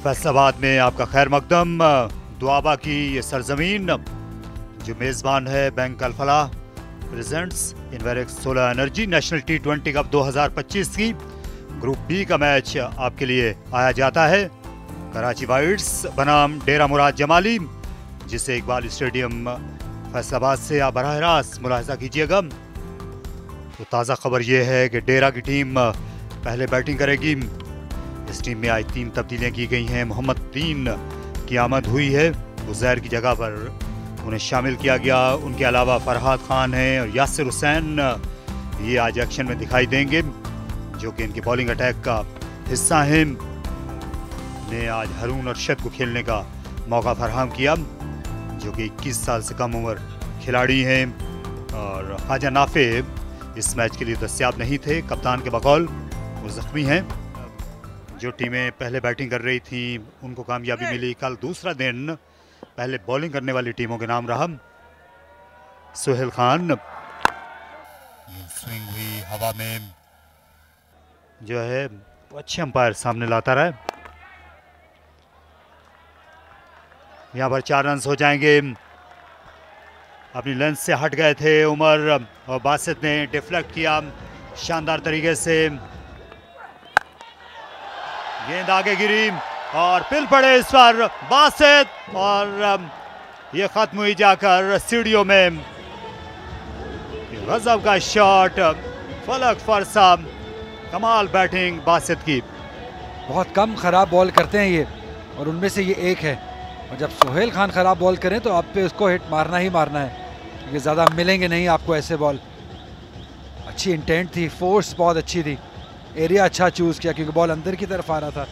फैसलाबाद में आपका खैर मकदम। दुआबा की ये सरजमीन जो मेज़बान है Bank Al Falah presents Inverex Solar Energy National T20 Cup 2025 की ग्रुप बी का मैच आपके लिए आया जाता है कराची वाइट्स बनाम डेरा मुराद जमाली, जिसे इकबाल स्टेडियम फैसलाबाद से आप बराह रास्त मुलाहिजा कीजिएगा। तो ताज़ा खबर यह है कि डेरा की टीम पहले बैटिंग करेगी। इस टीम में आज 3 तब्दीलियां की गई हैं। मोहम्मद तीन की आमद हुई है, उज़ैर की जगह पर उन्हें शामिल किया गया। उनके अलावा फरहाद खान हैं और यासिर हुसैन ये आज एक्शन में दिखाई देंगे, जो कि इनके बॉलिंग अटैक का हिस्सा हैं। ने आज हारून अरशद को खेलने का मौका फराहम किया, जो कि 21 साल से कम उम्र खिलाड़ी हैं। और ख्वाजा नाफे इस मैच के लिए दस्तियाब नहीं थे, कप्तान के बकौल वो ज़ख्मी हैं। जो टीमें पहले बैटिंग कर रही थी उनको कामयाबी मिली। कल दूसरा दिन पहले बॉलिंग करने वाली टीमों के नाम रहा। सुहेल खान स्विंग हुई हवा में जो है अच्छे अंपायर सामने लाता रहा। यहाँ पर 4 रन हो जाएंगे। अपनी लेंथ से हट गए थे उमर और बासित ने डिफ्लेक्ट किया शानदार तरीके से। गेंद आगे गिरी और पिल पड़े इस पर बासित और ये खत्म हुई जाकर सीढ़ियों में। गजब का शॉट, फलक फरसा, कमाल बैटिंग बासित की। बहुत कम खराब बॉल करते हैं ये, और उनमें से ये एक है। और जब सुहेल खान खराब बॉल करें तो आप पे उसको हिट मारना ही मारना है, क्योंकि ज़्यादा मिलेंगे नहीं आपको ऐसे बॉल। अच्छी इंटेंट थी, फोर्स बहुत अच्छी थी, एरिया अच्छा चूज किया क्योंकि बॉल अंदर की तरफ आ रहा था।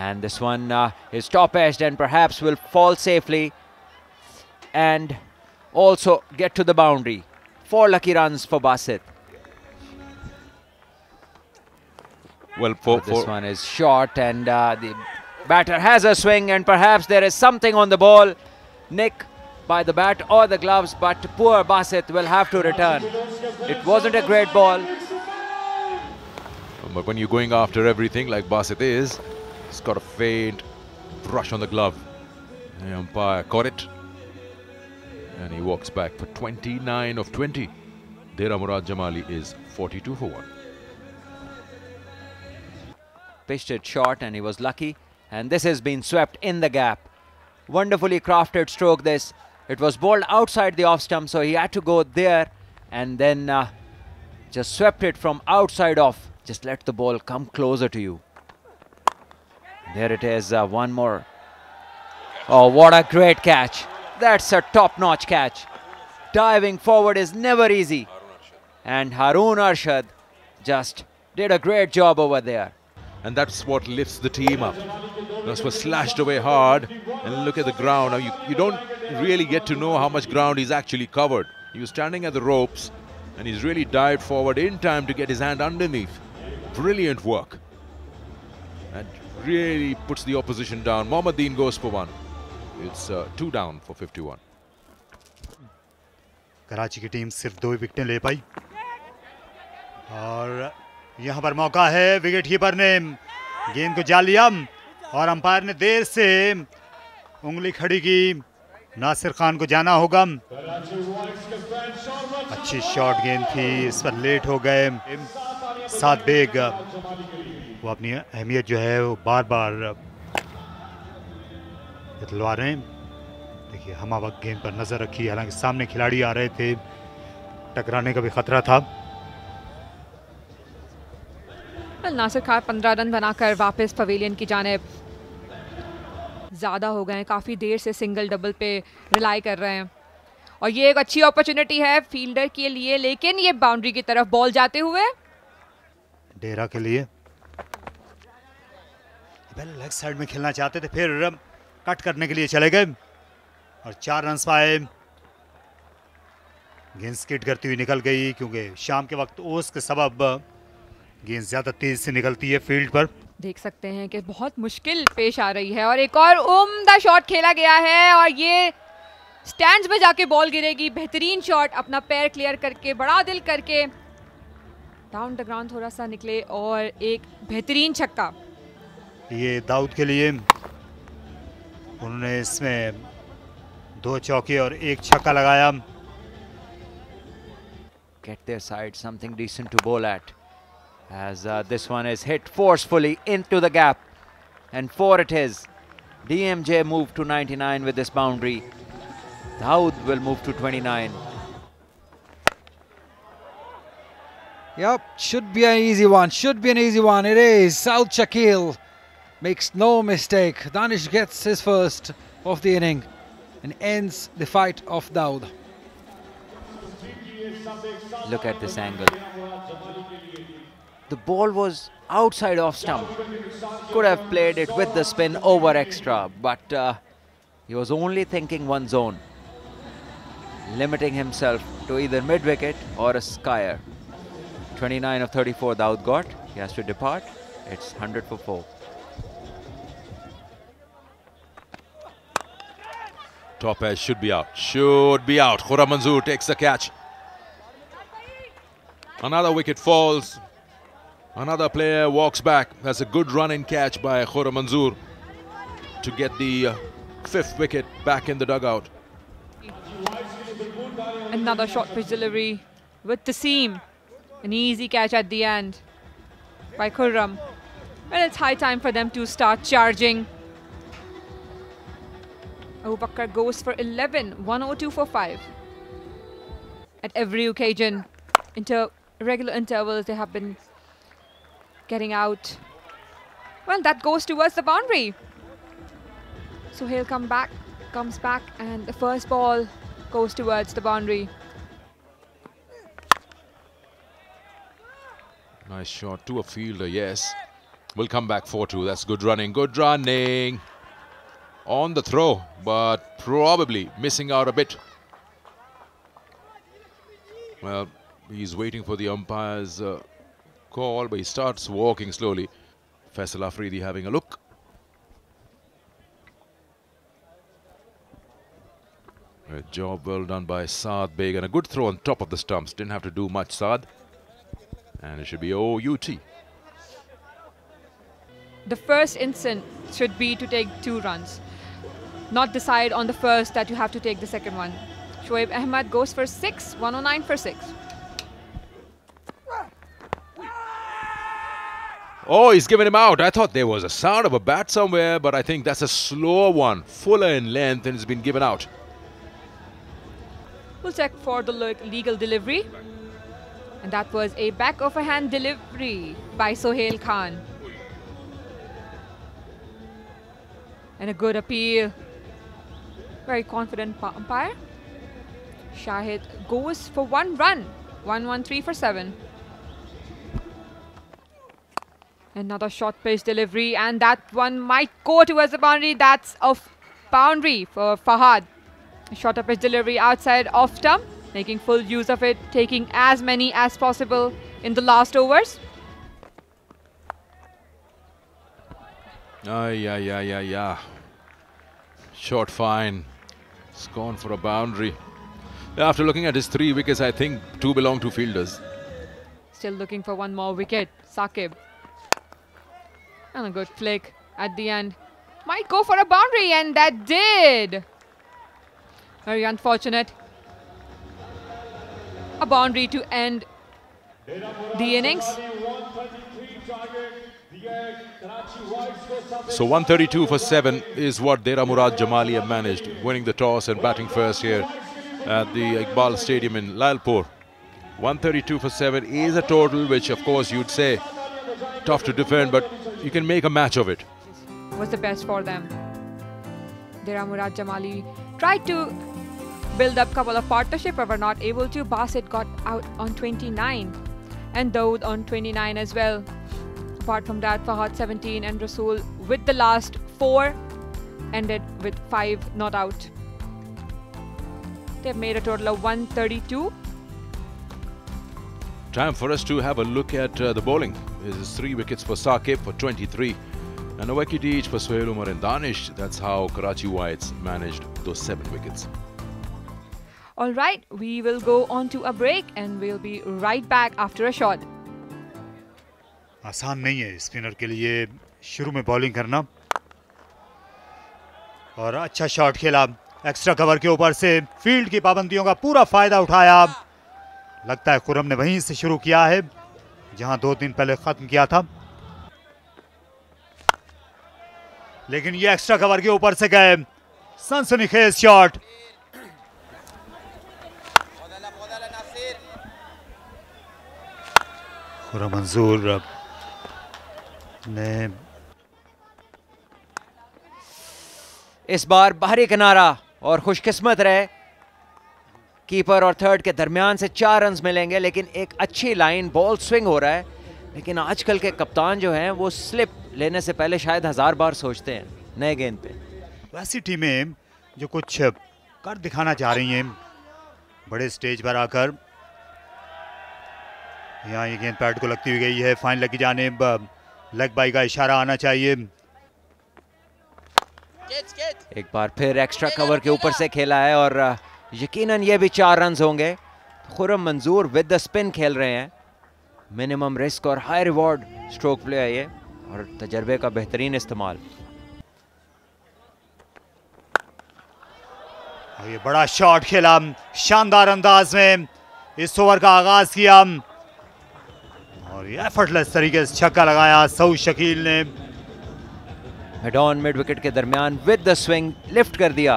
And this one is top edged and perhaps will fall safely and also get to the boundary. 4 lucky runs for Basit. Well, this one is short and the batter has a swing and perhaps there is something on the ball. Nick by the bat or the gloves, but poor Basit will have to return. It wasn't a great ball. But when you're going after everything like Basit is, he's got a faint brush on the glove. The umpire caught it. And he walks back for 29 of 20. Dera Murad Jamali is 42 for 1. Pitched it short and he was lucky. And this has been swept in the gap. Wonderfully crafted stroke this. It was bowled outside the off stump, so he had to go there and then just swept it from outside off. Just let the ball come closer to you. There it is, one more. Oh, what a great catch. That's a top-notch catch. Diving forward is never easy. And Haroon Arshad just did a great job over there. And that's what lifts the team up. This was slashed away hard. And look at the ground. Now you don't really get to know how much ground he's actually covered. He was standing at the ropes and he's really dived forward in time to get his hand underneath. Brilliant work. And really puts the opposition down. Mohammadin goes for 1. It's 2 down for 51. Karachi की team सिर्फ 2 विकेटें ले पाई और यहाँ पर मौका है। Wicket keeper ने गेंद को जा लिया और अंपायर ने देर से उंगली खड़ी की। नासिर खान को जाना होगा। अच्छी शॉट गेंद थी, इस पर लेट हो गए। साद बेग वो अपनी अहमियत जो है वो बार बार बतलवा रहे हैं। देखिए हमा वक्त गेंद पर नजर रखी, हालांकि सामने खिलाड़ी आ रहे थे, टकराने का भी खतरा था। नासिर खान 15 रन बनाकर वापस पवेलियन की जानिब ज़्यादा हो गए हैं। काफ़ी देर से सिंगल डबल पे रिलाई कर रहे हैं और ये एक अच्छी अपॉर्चुनिटी है फील्डर के लिए, लेकिन ये बाउंड्री की तरफ बॉल जाते हुए डेरा के लिए। पहले लेग साइड में खेलना चाहते थे, फिर कट करने के लिए चले गए और 4 रन पाए। गेंद स्किड करती हुई निकल गई क्योंकि शाम के वक्त ओस के सबब गेंद ज्यादा तेज से निकलती है फील्ड पर। देख सकते हैं कि बहुत मुश्किल पेश आ रही है और एक और उम्दा शॉट खेला गया है और ये स्टैंड्स में जाके बॉल गिरेगी। बेहतरीन शॉट, अपना पैर क्लियर करके, बड़ा दिल करके डाउन द ग्राउंड थोड़ा सा निकले और एक बेहतरीन छक्का। ये दाऊद के लिए। उन्होंने इसमें 2 चौके और 1 छक्का लगाया। Get their side something decent to bowl at, as this one is hit forcefully into the gap, and 4 it is. DMJ moved to 99 with this boundary. Dawood will move to 29. Yep, should be an easy one. Should be an easy one. It is. South Shakil makes no mistake. Danish gets his first of the inning and ends the fight of Dawood. Look at this angle. The ball was outside off stump. Could have played it with the spin over extra, but he was only thinking one zone, limiting himself to either mid-wicket or a skyer. 29 of 34 Dawood got. He has to depart. It's 100 for 4. Top edge should be out. Should be out. Khurram Manzoor takes the catch. Another wicket falls. Another player walks back. That's a good run and catch by Khurram Manzoor to get the 5th wicket back in the dugout. Another short pitch delivery with the seam. An easy catch at the end by Khurram. Well, it's high time for them to start charging. Abu Bakr goes for 11, 102 for 5. At every occasion, regular intervals, they have been getting out. Well, that goes towards the boundary. So he'll comes back, and the first ball goes towards the boundary. Nice shot to a fielder, yes. Will come back 4-2. That's good running. Good running. On the throw, but probably missing out a bit. Well, he's waiting for the umpire's call, but he starts walking slowly. Faisal Afridi having a look. A job well done by Saad Beg, and a good throw on top of the stumps. Didn't have to do much, Saad. And it should be OUT. The first instant should be to take 2 runs. Not decide on the first that you have to take the second one. Shoaib Ahmed goes for 6, 109 for 6. Oh, he's given him out. I thought there was a sound of a bat somewhere, but I think that's a slower one. Fuller in length, and it's been given out. We'll check for the legal delivery. And that was a back of a hand delivery by Sohail Khan. And a good appeal. Very confident umpire. Shahid goes for 1 run. 113 for 7. Another short pitch delivery, and that one might go towards the boundary. That's a boundary for Fahad. A shorter pitch delivery outside off stump, making full use of it, taking as many as possible in the last overs. Yeah. Short fine. It's gone for a boundary. After looking at his 3 wickets, I think 2 belong to fielders. Still looking for 1 more wicket. Saqib. And a good flick at the end. Might go for a boundary, and that did. Very unfortunate. A boundary to end the innings. So 132 for 7 is what Dera Murad Jamali have managed, winning the toss and batting first here at the Iqbal Stadium in Lalpur. 132 for 7 is a total which, of course, you'd say tough to defend, but you can make a match of it. Was the best for them. Dera Murad Jamali tried to build up a couple of partnership, but were not able to. Basit got out on 29 and Dawood on 29 as well. Apart from that, Fahad 17 and Rasool with the last 4 ended with 5 not out. They've made a total of 132. Time for us to have a look at the bowling. This is 3 wickets for Saqib for 23 and a wicket each for Sohail Umar and Danish. That's how Karachi Whites managed those 7 wickets. All right, we will go on to a break and we'll be right back after a shot. आसान नहीं है spinner के लिए शुरू में bowling करना। और अच्छा शॉट खेला एक्स्ट्रा कवर के ऊपर से, फील्ड की पाबंदियों का पूरा फायदा उठाया। लगता है खुर्रम ने वहीं से शुरू किया है जहां 2 दिन पहले खत्म किया था, लेकिन ये एक्स्ट्रा कवर के ऊपर से गए, सनसनीखेज शॉट। खुर्रम मंजूर ने इस बार बाहरी किनारा और खुशकिस्मत रहे, कीपर और थर्ड के दरमियान से 4 रन्स मिलेंगे, लेकिन एक अच्छी लाइन, बॉल स्विंग हो रहा है। लेकिन आजकल के कप्तान जो हैं वो स्लिप लेने से पहले शायद 1000 बार सोचते हैं नए गेंद पे। वैसी टीमें जो कुछ कर दिखाना चाह रही हैं बड़े स्टेज पर आकर, यहाँ ये गेंद पैड को लगती हुई गई है, फाइन लगी जानिब, लेग बाई का इशारा आना चाहिए। एक बार फिर एक्स्ट्रा कवर के ऊपर से खेला है और यकीनन ये भी 4 रन्स होंगे। खुर्रम मंजूर विद द स्पिन खेल रहे हैं, मिनिमम रिस्क और हाई रिवॉर्ड स्ट्रोक प्ले है ये, और तजर्बे का बेहतरीन इस्तेमाल। ये बड़ा शॉट खेला, शानदार अंदाज में इस ओवर का आगाज किया और ये एफर्टलेस तरीके से छक्का लगाया सऊद शकील ने। मिड ऑन मिड विकेट के दरमियान विद द स्विंग लिफ्ट कर दिया,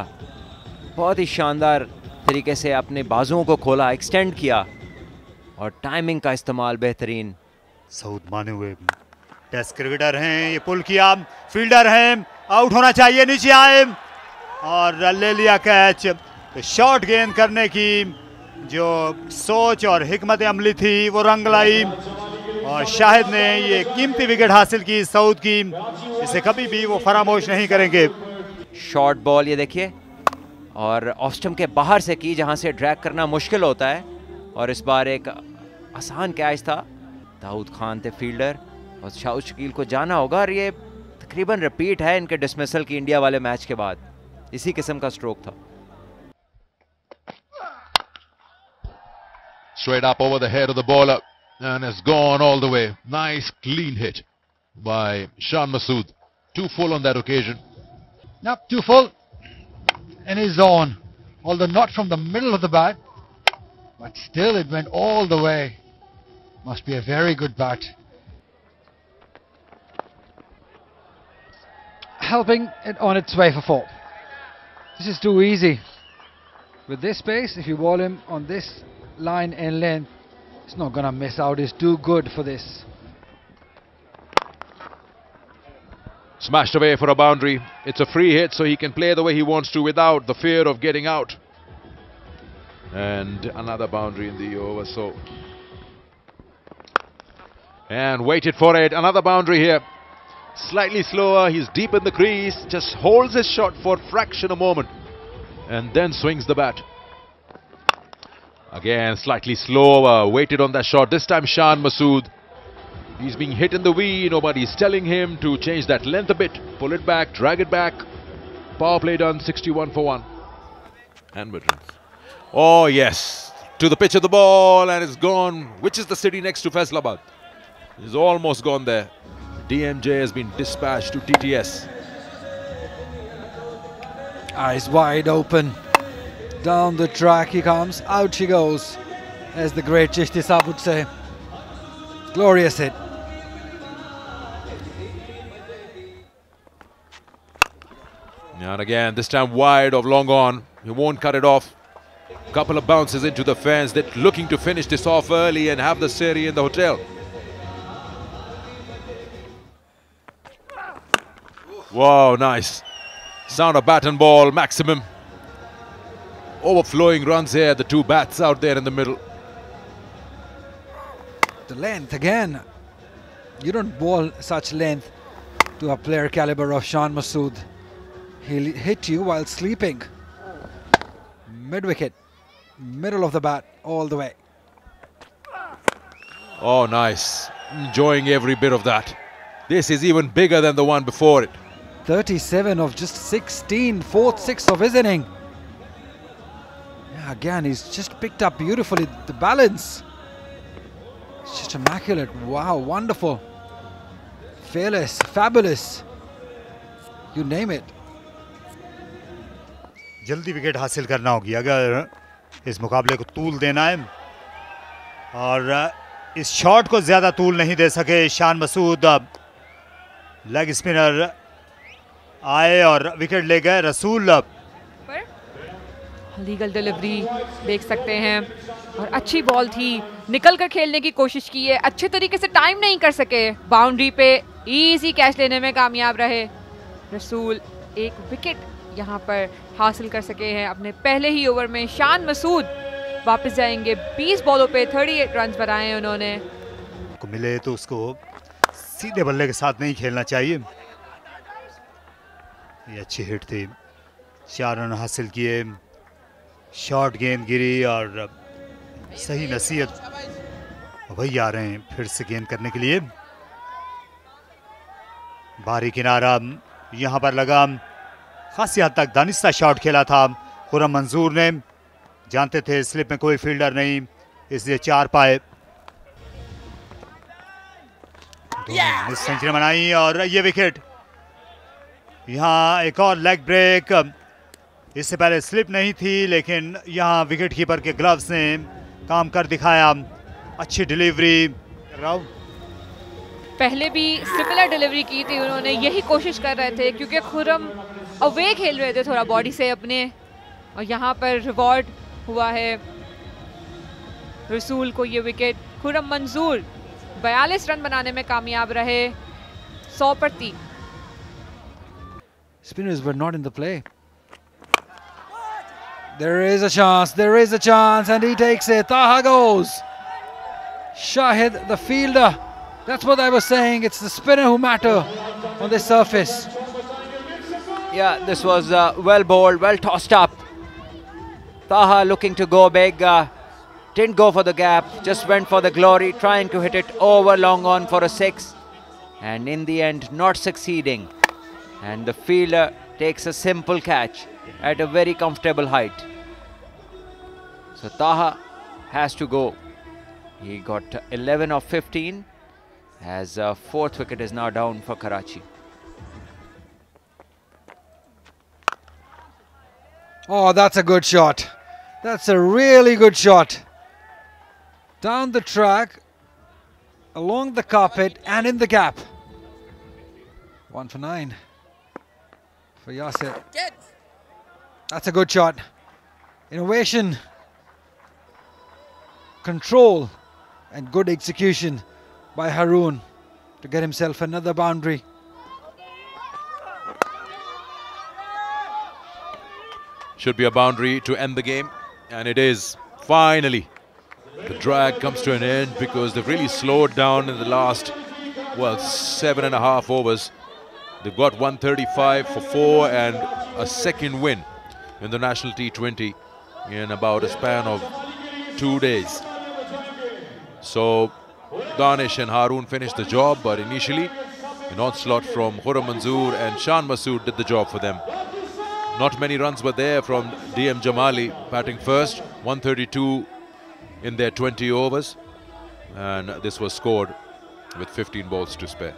बहुत ही शानदार तरीके से अपने बाजुओं को खोला, एक्सटेंड किया और टाइमिंग का इस्तेमाल बेहतरीन। सऊद माने हुए टेस्ट क्रिकेटर हैं, ये पुल किया, फील्डर हैं, आउट होना चाहिए, नीचे आए और ले लिया कैच। तो शॉर्ट गेंद करने की जो सोच और हिकमत अमली थी वो रंग लाई और शाहिद ने ये कीमती विकेट हासिल की सऊद की, इसे कभी भी वो फरामोश नहीं करेंगे। शॉर्ट बॉल ये देखिए, और ऑफ स्टंप के बाहर से की, जहां से ड्रैग करना मुश्किल होता है, और इस बार एक आसान कैच था। दाऊद खान थे फील्डर और सऊद शकील को जाना होगा, और ये तकरीबन रिपीट है इनके डिसमिसल की इंडिया वाले मैच के बाद, इसी किस्म का स्ट्रोक था। Straight up over the head of the bowler and has gone all the way. Nice clean hit by Shan Masood. 2 full on that occasion. Yep, 2 full in his zone, although not from the middle of the bat, but still it went all the way. Must be a very good bat. Helping it on its way for 4. This is too easy. With this pace, if you ball him on this line and length, he's not gonna miss out. He's too good for this. Smashed away for a boundary. It's a free hit, so he can play the way he wants to without the fear of getting out. And another boundary in the over, so. And waited for it. Another boundary here. Slightly slower. He's deep in the crease. Just holds his shot for a fraction of a moment. And then swings the bat. Again, slightly slower. Waited on that shot. This time, Shan Masood. He's being hit in the V. Nobody's telling him to change that length a bit. Pull it back, drag it back. Power play done, 61 for 1. And mid-runs. Oh, yes. To the pitch of the ball, and it's gone. Which is the city next to Faisalabad? He's almost gone there. DMJ has been dispatched to TTS. Eyes wide open. Down the track he comes. Out she goes, as the great Chishti Saab would say. Glorious hit. And again, this time wide of long on. He won't cut it off. Couple of bounces into the fence. They're looking to finish this off early and have the series in the hotel. Wow, nice. Sound of bat and ball, maximum. Overflowing runs here. The two bats out there in the middle. The length again. You don't bowl such length to a player caliber of Shan Masood. He'll hit you while sleeping. Mid wicket, middle of the bat, all the way. Oh, nice. Enjoying every bit of that. This is even bigger than the one before it. 37 of just 16, fourth six of his inning. Yeah, again, he's just picked up beautifully the balance. It's just immaculate. Wow, wonderful. fearless, fabulous, you name it. जल्दी wicket हासिल करना होगी अगर इस मुकाबले को तूल देना है, और इस शॉट को ज्यादा तूल नहीं दे सके शान मसूद। लेग स्पिनर आए और विकेट ले गए। रसूल लीगल डिलीवरी देख सकते हैं, और अच्छी बॉल थी, निकल कर खेलने की कोशिश की है, अच्छे तरीके से टाइम नहीं कर सके, बाउंड्री पे इजी कैच लेने में कामयाब रहे। रसूल एक विकेट यहाँ पर हासिल कर सके हैं अपने पहले ही ओवर में। शान मसूद वापस जाएंगे, 20 बॉलों पे 38 रन बनाए उन्होंने। को मिले तो उसको सीधे बल्ले के साथ नहीं खेलना चाहिए। ये अच्छी हिट थी, 4 रन हासिल किए, शॉर्ट गेंद गिरी और सही नसीहत वही आ रहे हैं फिर से गेंद करने के लिए। बाहरी किनारा यहां पर लगा, खासी हद तक दानिस्ता शॉट खेला था खुर्रम मंजूर ने, जानते थे स्लिप में कोई फील्डर नहीं, इसलिए 4 पाए। सेंचुरी बनाई और ये विकेट। यहाँ एक और लेग ब्रेक, इससे पहले स्लिप नहीं थी, लेकिन यहाँ विकेट कीपर के ग्लव्स ने काम कर दिखाया। अच्छी डिलीवरी। पहले भी सिमिलर डिलीवरी की थी उन्होंने, यही कोशिश कर रहे थे क्योंकि खुर्रम अवे खेल रहे थे थोड़ा बॉडी से अपने, और यहाँ पर रिवॉर्ड हुआ है रसूल को ये विकेट। खुर्रम मंजूर 42 रन बनाने में कामयाब रहे, 100 पर 3। Spinners were not in the play. There is a chance, there is a chance, and he takes it. Taha goes. Shahid, the fielder. That's what I was saying. It's the spinner who matter on this surface. Yeah, this was well bowled, well tossed up. Taha looking to go big. Didn't go for the gap, just went for the glory, trying to hit it over long on for a 6. And in the end, not succeeding. And the fielder takes a simple catch at a very comfortable height. So Taha has to go. He got 11 of 15 as 4th wicket is now down for Karachi. Oh, that's a good shot. That's a really good shot. Down the track, along the carpet and in the gap. 1 for 9 for Yasir. That's a good shot. Innovation, control and good execution by Haroon to get himself another boundary. Should be a boundary to end the game, and it is. Finally, the drag comes to an end because they've really slowed down in the last, well, 7.5 overs. They've got 135 for 4 and a second win in the National T20 in about a span of 2 days. So Danish and Haroon finished the job, but initially an onslaught from Khurram Manzoor and Shan Masood did the job for them. Not many runs were there from DM Jamali batting first, 132 in their 20 overs, and this was scored with 15 balls to spare.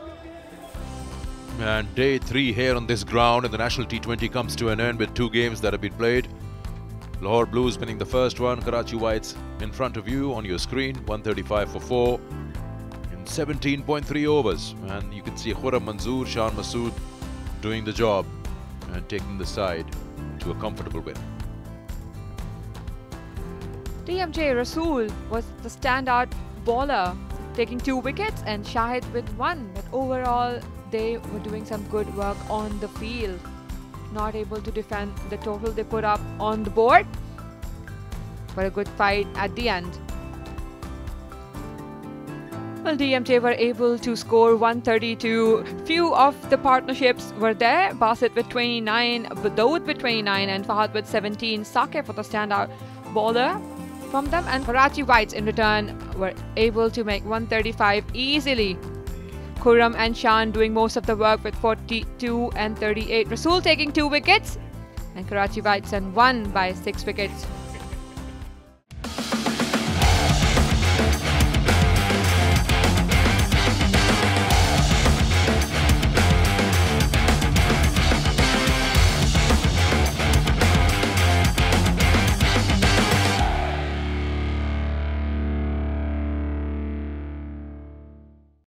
And day 3 here on this ground in the National T20 comes to an end with 2 games that have been played. Lahore Blues winning the first one, Karachi Whites in front of you on your screen, 135 for 4 in 17.3 overs. And you can see Khurram Manzoor, Shan Masood doing the job and taking the side to a comfortable win. DMJ Rasool was the standout bowler, taking 2 wickets, and Shahid with 1. But overall, they were doing some good work on the field. Not able to defend the total they put up on the board, but a good fight at the end. Well, DMJ were able to score 132. Few of the partnerships were there. Basit with 29, Dawood with 29 and Fahad with 17. Saqib for the standout bowler from them, and Karachi Whites in return were able to make 135 easily. Khurram and Shan doing most of the work with 42 and 38. Rasool taking 2 wickets and Karachi Whites and won by 6 wickets.